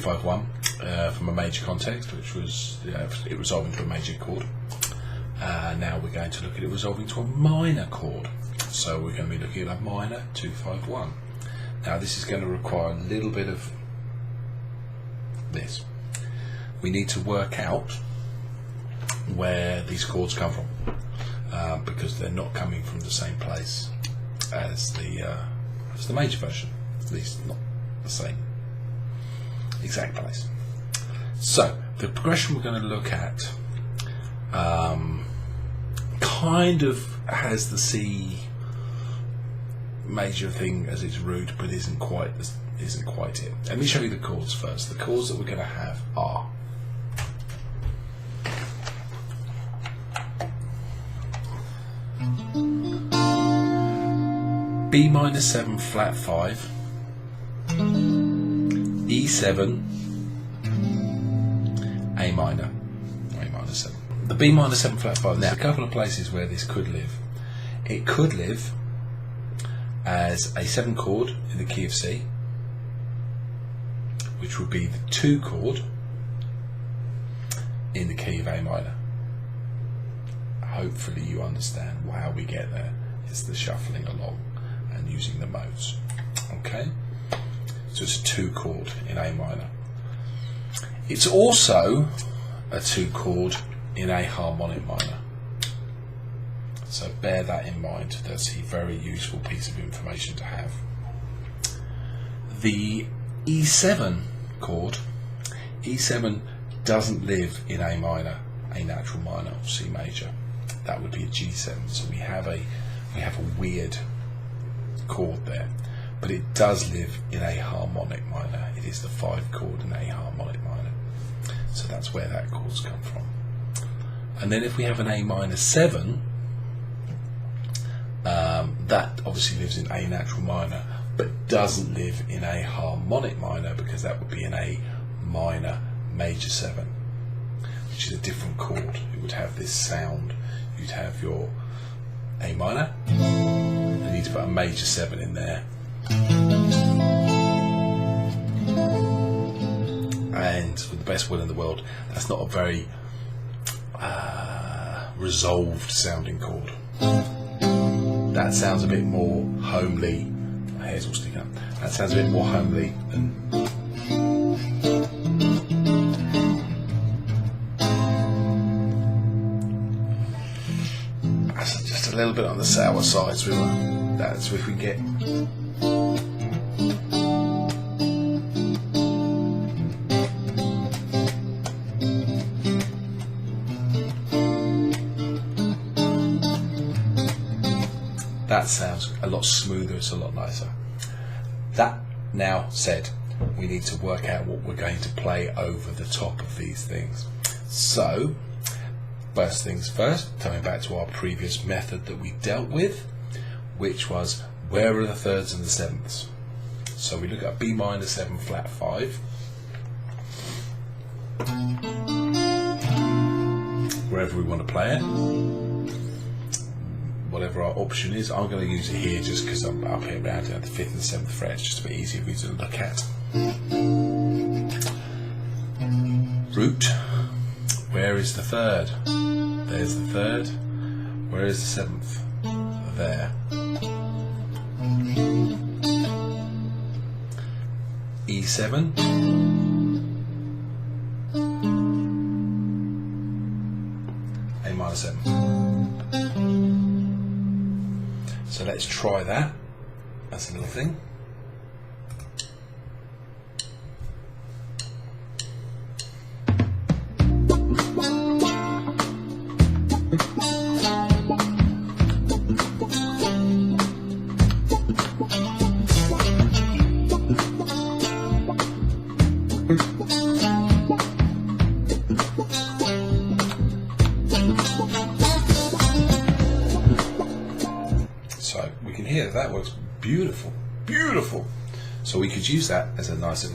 251 from a major context, which was it resolving to a major chord. Now we're going to look at it resolving to a minor chord. So we're going to be looking at a minor 251. Now this is going to require a little bit of this. We need to work out where these chords come from, because they're not coming from the same place as the major version, at least not the same exact place. So the progression we're going to look at kind of has the C major thing as its root, but isn't quite it. Let me show you the chords first. The chords that we're going to have are B minor 7 flat 5, E7, A minor 7. The B minor 7 flat 5. Now, a couple of places where this could live. It could live as a 7 chord in the key of C, which would be the 2 chord in the key of A minor. Hopefully you understand how we get there. It's the shuffling along and using the modes. Okay, so it's a 2 chord in A minor. It's also a 2 chord in A harmonic minor. So bear that in mind. That's a very useful piece of information to have. The E7 chord, E7 doesn't live in A minor, A natural minor, or C major. That would be a G7. So we have a weird chord there, but it does live in A harmonic minor. It is the 5 chord in A harmonic minor. So that's where that chord's come from. And then if we have an A minor 7, that obviously lives in A natural minor, but doesn't live in A harmonic minor, because that would be an A minor major 7, which is a different chord. It would have this sound. You'd have your A minor, and you need to put a major 7 in there, and with the best will in the world, that's not a very resolved sounding chord. That sounds a bit more homely. My hair's all sticking up. That sounds a bit more homely than that's just a little bit on the sour side. So that's if we get that sounds a lot smoother, it's a lot nicer. That now said, we need to work out what we're going to play over the top of these things. So, first things first, coming back to our previous method that we dealt with, which was where are the thirds and the sevenths. So we look at B minor 7 flat 5, wherever we want to play it. Whatever our option is, I'm going to use it here just because I'm up here around the 5th and 7th fret. It's just a bit easier for me to look at. Root. Where is the 3rd? There's the 3rd. Where is the 7th? There. E7. A minor 7. So let's try that. That's a little thing. So we can hear that works beautiful, beautiful. So we could use that as a nice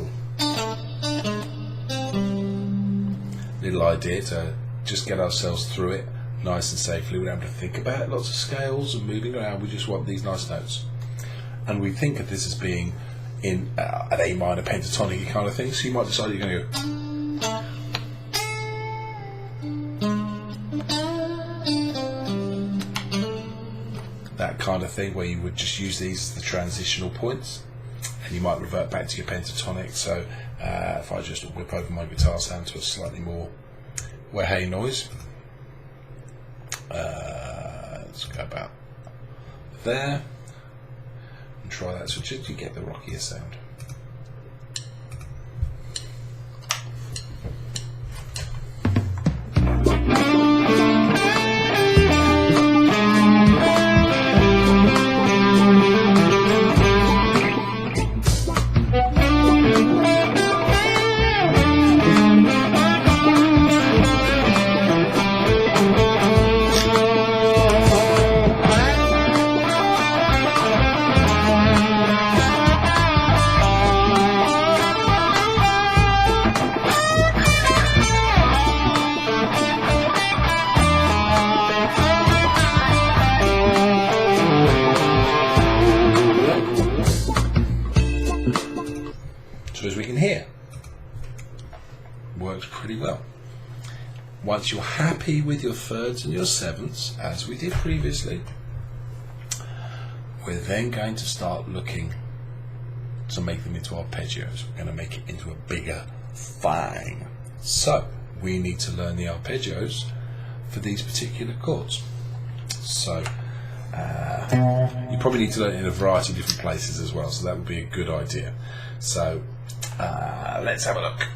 little idea to just get ourselves through it nice and safely. We don't have to think about it, lots of scales and moving around. We just want these nice notes. And we think of this as being in an A minor pentatonic kind of thing. So you might decide you're going to go. That kind of thing, where you would just use these as the transitional points, and you might revert back to your pentatonic. So if I just whip over my guitar sound to a slightly more wah-hey noise, let's go about there and try that. So just you get the rockier sound. So as we can hear, works pretty well. Once you're happy with your thirds and your sevenths, as we did previously, we're then going to start looking to make them into arpeggios. We're going to make it into a bigger thing. So we need to learn the arpeggios for these particular chords. So you probably need to learn it in a variety of different places as well, so that would be a good idea. So let's have a look.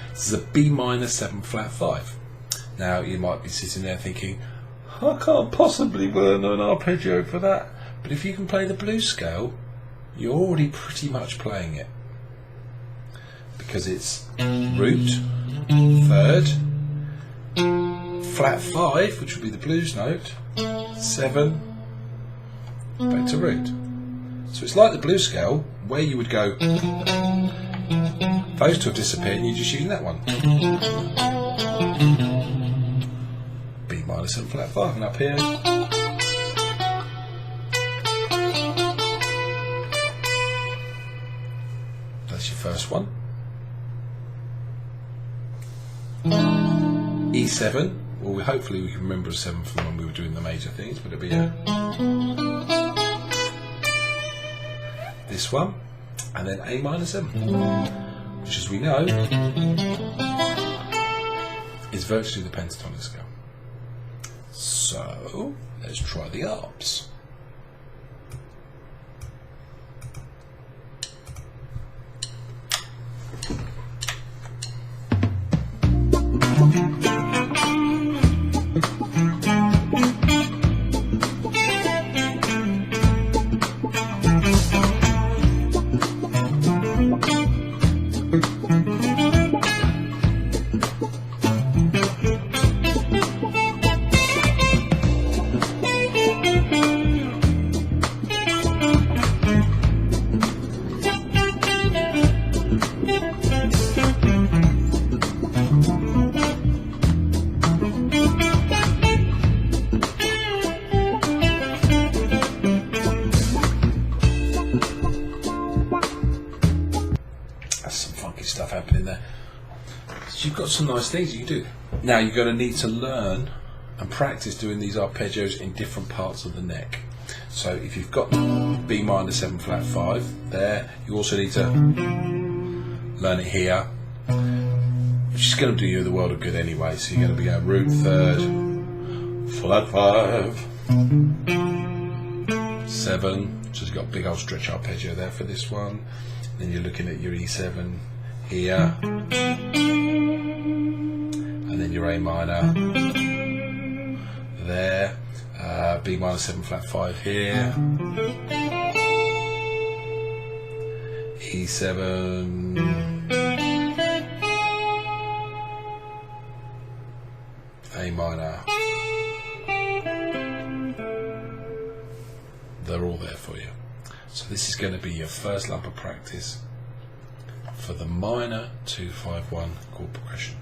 This is a B minor 7 flat 5. Now you might be sitting there thinking, I can't possibly learn an arpeggio for that. But if you can play the blues scale, you're already pretty much playing it, because it's root, third, flat 5, which would be the blues note, 7, back to root. So it's like the blues scale, where you would go, those two have disappeared and you're just using that one. B minor 7 flat 5, and up here, that's your first one. E7, well, hopefully we can remember a 7 from when we were doing the major things, but it'll be this one, and then A minor 7, which, as we know, is virtually the pentatonic scale. So let's try the arps. Stuff happening there. So you've got some nice things you can do. Now you're going to need to learn and practice doing these arpeggios in different parts of the neck. So if you've got B minor 7 flat 5 there, you also need to learn it here, which is going to do you the world of good anyway. So you're going to be going root, third, flat 5, 7, so you've got a big old stretch arpeggio there for this one. Then you're looking at your E7 here, and then your A minor there, B minor 7 flat 5 here, E7, A minor. They're all there for you. So this is going to be your first lump of practice for the minor 2-5-1 chord progression.